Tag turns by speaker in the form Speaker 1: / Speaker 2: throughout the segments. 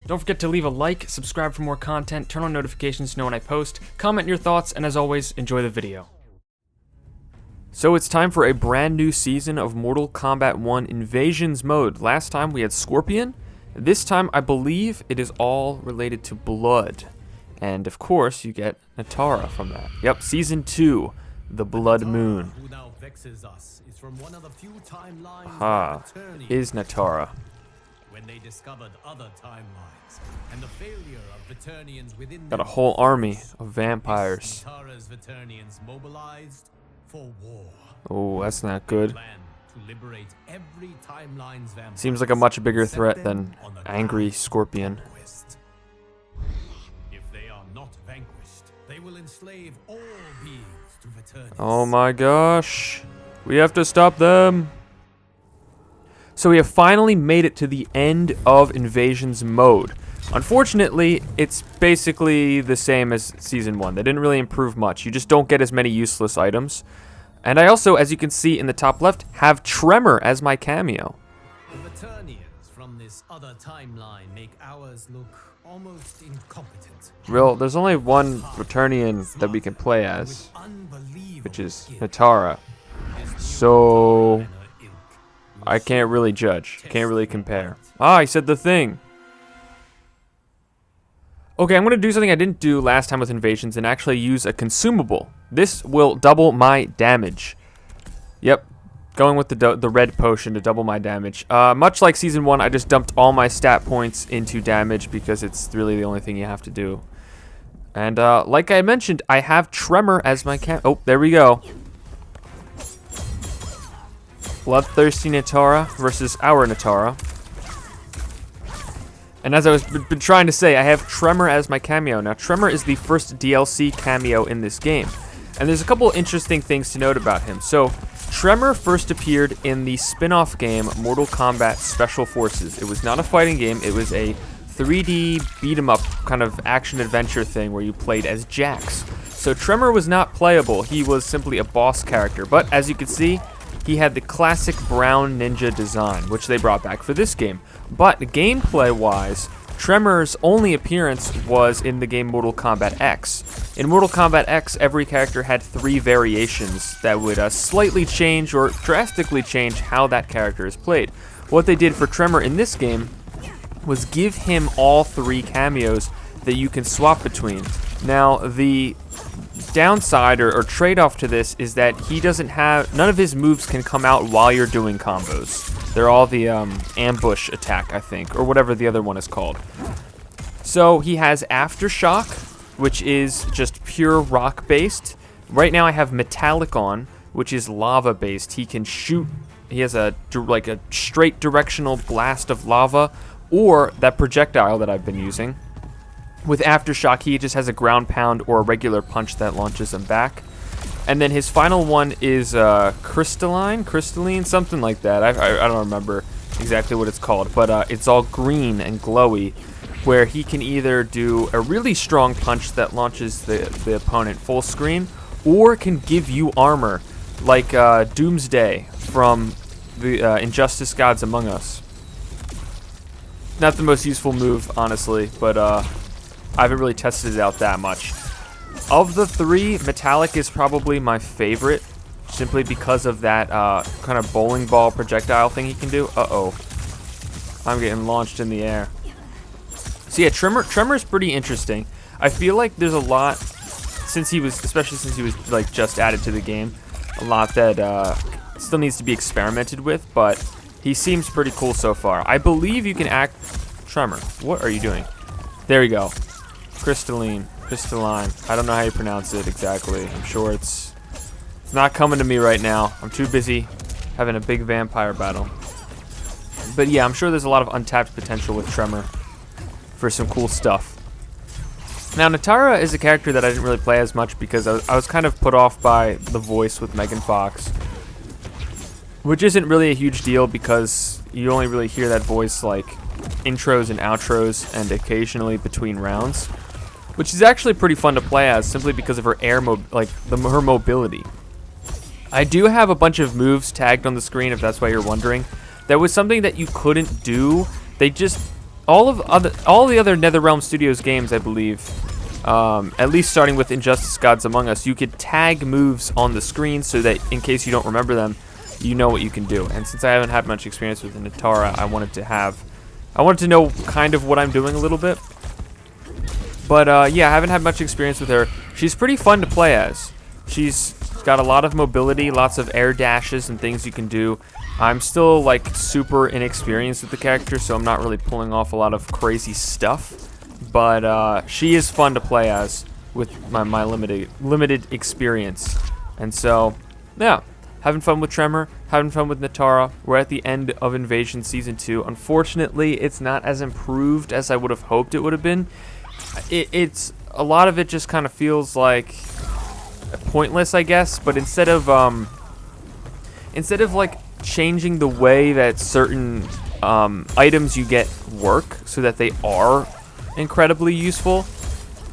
Speaker 1: Don't forget to leave a like, subscribe for more content, turn on notifications to know when I post, comment your thoughts, and as always, enjoy the video. So it's time for a brand new season of Mortal Kombat 1 Invasions mode. Last time we had Scorpion. This time I believe it is all related to blood. And of course you get Natara from that. Yep, Season 2, The Blood Moon. Is Natara.
Speaker 2: When they discovered other timelines and the failure of Vaternians within
Speaker 1: Got a whole army of vampires.
Speaker 2: Natara's Vaternians mobilized for war.
Speaker 1: Oh, that's not good.
Speaker 2: To liberate every timeline's vampires.
Speaker 1: Seems like a much bigger threat than angry Scorpion.
Speaker 2: If they are not vanquished, they will enslave all beings to Vaternians.
Speaker 1: Oh my gosh. We have to stop them. So we have finally made it to the end of Invasions mode. Unfortunately, it's basically the same as Season 1. They didn't really improve much. You just don't get as many useless items. And I also, as you can see in the top left, have Tremor as my cameo.
Speaker 2: The Vaternians from this other timeline make ours look almost incompetent.
Speaker 1: Well, there's only one Vaternian that we can play as, which is Natara. So I can't really judge. Can't really compare. Ah, I said the thing. Okay, I'm going to do something I didn't do last time with Invasions and actually use a consumable. This will double my damage. Yep, going with the red potion to double my damage. Much like Season 1, I just dumped all my stat points into damage because it's really the only thing you have to do. And like I mentioned, I have Tremor as my Oh, there we go. Bloodthirsty Natara versus our Natara. And as I was been trying to say, I have Tremor as my cameo. Now, Tremor is the first DLC cameo in this game. And there's a couple interesting things to note about him. So, Tremor first appeared in the spin-off game Mortal Kombat Special Forces. It was not a fighting game, it was a 3D beat-em-up kind of action-adventure thing where you played as Jax. So Tremor was not playable, he was simply a boss character. But as you can see, he had the classic brown ninja design, which they brought back for this game. But gameplay-wise, Tremor's only appearance was in the game Mortal Kombat X. In Mortal Kombat X, every character had 3 variations that would slightly change or drastically change how that character is played. What they did for Tremor in this game was give him all 3 cameos that you can swap between. Now, the downside or trade-off to this is that he doesn't have, none of his moves can come out while you're doing combos. They're all the ambush attack, I think, or whatever the other one is called. So he has Aftershock, which is just pure rock based. Right now I have Metallic on, which is lava based. He can shoot, he has a straight directional blast of lava, or that projectile that I've been using. With Aftershock, he just has a ground pound or a regular punch that launches him back. And then his final one is crystalline, something like that. I don't remember exactly what it's called, but it's all green and glowy, where he can either do a really strong punch that launches the opponent full screen, or can give you armor, like Doomsday from the Injustice Gods Among Us. Not the most useful move, honestly, but I haven't really tested it out that much. Of the 3, Metallic is probably my favorite, simply because of that kind of bowling ball projectile thing he can do. Uh-oh. I'm getting launched in the air. So yeah, Tremor is pretty interesting. I feel like there's a lot, especially since he was like just added to the game, a lot that still needs to be experimented with, but he seems pretty cool so far. I believe you can act... Tremor, what are you doing? There you go. Crystalline. I don't know how you pronounce it exactly. I'm sure it's not coming to me right now. I'm too busy having a big vampire battle. But yeah, I'm sure there's a lot of untapped potential with Tremor for some cool stuff. Now, Natara is a character that I didn't really play as much because I was kind of put off by the voice with Megan Fox, which isn't really a huge deal because you only really hear that voice like intros and outros and occasionally between rounds, which is actually pretty fun to play as simply because of her her mobility. I do have a bunch of moves tagged on the screen if that's why you're wondering. That was something that you couldn't do. They just all the other NetherRealm Studios games, I believe, at least starting with Injustice Gods Among Us, you could tag moves on the screen so that in case you don't remember them, you know what you can do. And since I haven't had much experience with Natara, I wanted to know kind of what I'm doing a little bit. But yeah, I haven't had much experience with her. She's pretty fun to play as. She's got a lot of mobility, lots of air dashes and things you can do. I'm still like super inexperienced with the character, so I'm not really pulling off a lot of crazy stuff. But she is fun to play as with my limited experience. And so, yeah, having fun with Tremor, having fun with Natara. We're at the end of Invasion Season 2. Unfortunately, it's not as improved as I would have hoped it would have been. It's a lot of it just kind of feels like pointless, I guess. But instead of like changing the way that certain items you get work so that they are incredibly useful,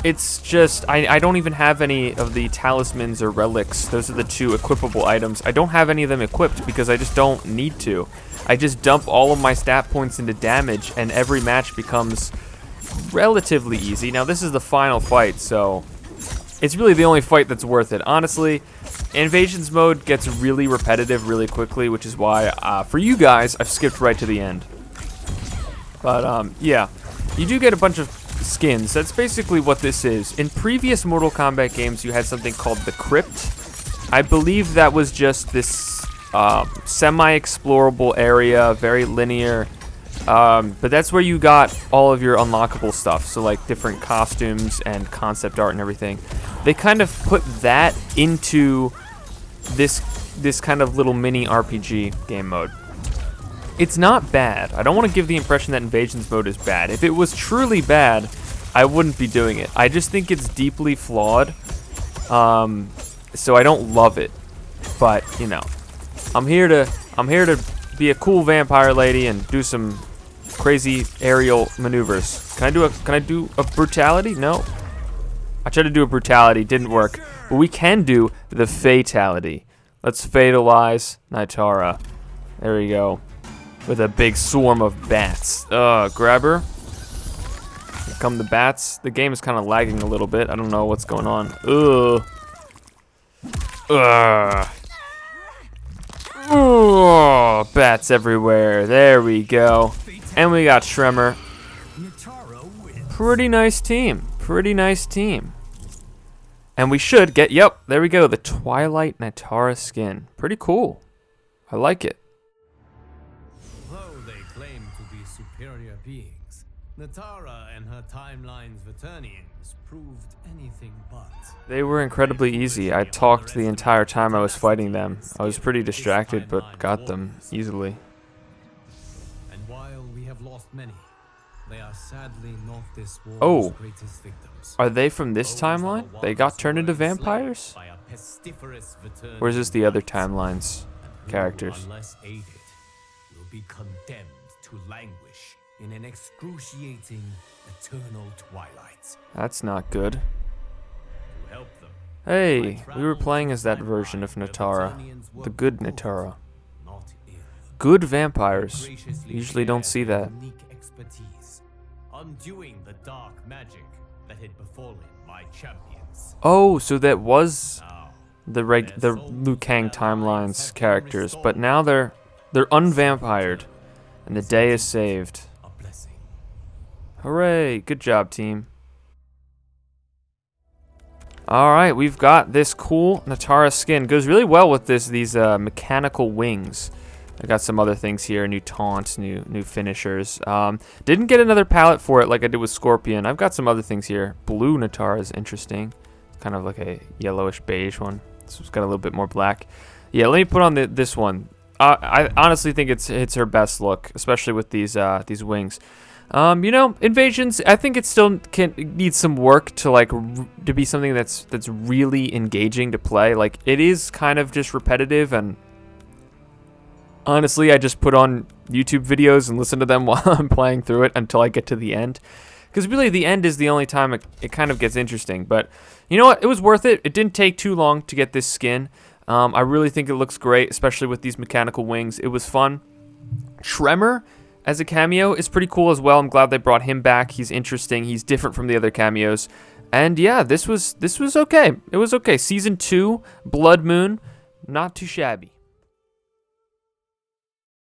Speaker 1: it's just I don't even have any of the talismans or relics. Those are the two equipable items. I don't have any of them equipped because I just don't need to. I just dump all of my stat points into damage and every match becomes relatively easy. Now this is the final fight, so it's really the only fight that's worth it. Honestly, Invasions mode gets really repetitive really quickly, which is why for you guys I've skipped right to the end. But yeah, you do get a bunch of skins. That's basically what this is. In previous Mortal Kombat games, you had something called the Crypt. I believe that was just this semi-explorable area, very linear. But that's where you got all of your unlockable stuff. So like different costumes and concept art and everything. They kind of put that into this kind of little mini RPG game mode. It's not bad. I don't want to give the impression that Invasions mode is bad. If it was truly bad, I wouldn't be doing it. I just think it's deeply flawed. So I don't love it. But, you know, I'm here to be a cool vampire lady and do some crazy aerial maneuvers. Can I do a brutality? No. I tried to do a brutality, didn't work. But we can do the fatality. Let's fatalize Natara. There we go. With a big swarm of bats. Grab her. Here come the bats. The game is kind of lagging a little bit. I don't know what's going on. Oh, bats everywhere. There we go. And we got Tremor. Pretty nice team. Pretty nice team. And we should get, yep, there we go. The Twilight Natara skin. Pretty cool. I like it.
Speaker 2: Though they claim to be superior beings, Natara and her timeline's Vaternians proved anything but.
Speaker 1: They were incredibly easy. I talked the entire time I was fighting them. I was pretty distracted, but got them easily.
Speaker 2: And while we have lost many, they are sadly not this war's greatest victims.
Speaker 1: Are they from this timeline? They got turned into vampires? Or is this the other timeline's characters?
Speaker 2: Unless aided, will be condemned to languish in an excruciating eternal twilight.
Speaker 1: That's not good.
Speaker 2: To help them,
Speaker 1: Hey, we were playing as that version of Natara. The good Natara.
Speaker 2: not ill.
Speaker 1: Good vampires. Usually don't see that.
Speaker 2: Unique expertise, undoing the dark magic that had befallen my champions.
Speaker 1: Oh, so that was
Speaker 2: Now,
Speaker 1: the Liu Kang timeline's characters, but now they're unvampired, and the day is saved.
Speaker 2: a blessing.
Speaker 1: Hooray! Good job, team. Alright, we've got this cool Natara skin. Goes really well with these mechanical wings. I got some other things here, new taunts, new finishers. Didn't get another palette for it like I did with Scorpion. I've got some other things here. Blue Natara is interesting. It's kind of like a yellowish beige one. This one's got a little bit more black. Yeah, let me put on this one. I honestly think it's her best look, especially with these wings. You know, Invasions, I think it still needs some work to to be something that's really engaging to play. Like, it is kind of just repetitive, and honestly, I just put on YouTube videos and listen to them while I'm playing through it until I get to the end. Because really, the end is the only time it kind of gets interesting. But you know what? It was worth it. It didn't take too long to get this skin. I really think it looks great, especially with these mechanical wings. It was fun. Tremor, as a cameo is pretty cool as well. I'm glad they brought him back. He's interesting. He's different from the other cameos. And yeah, this was okay. It was okay. Season 2, Blood Moon, not too shabby.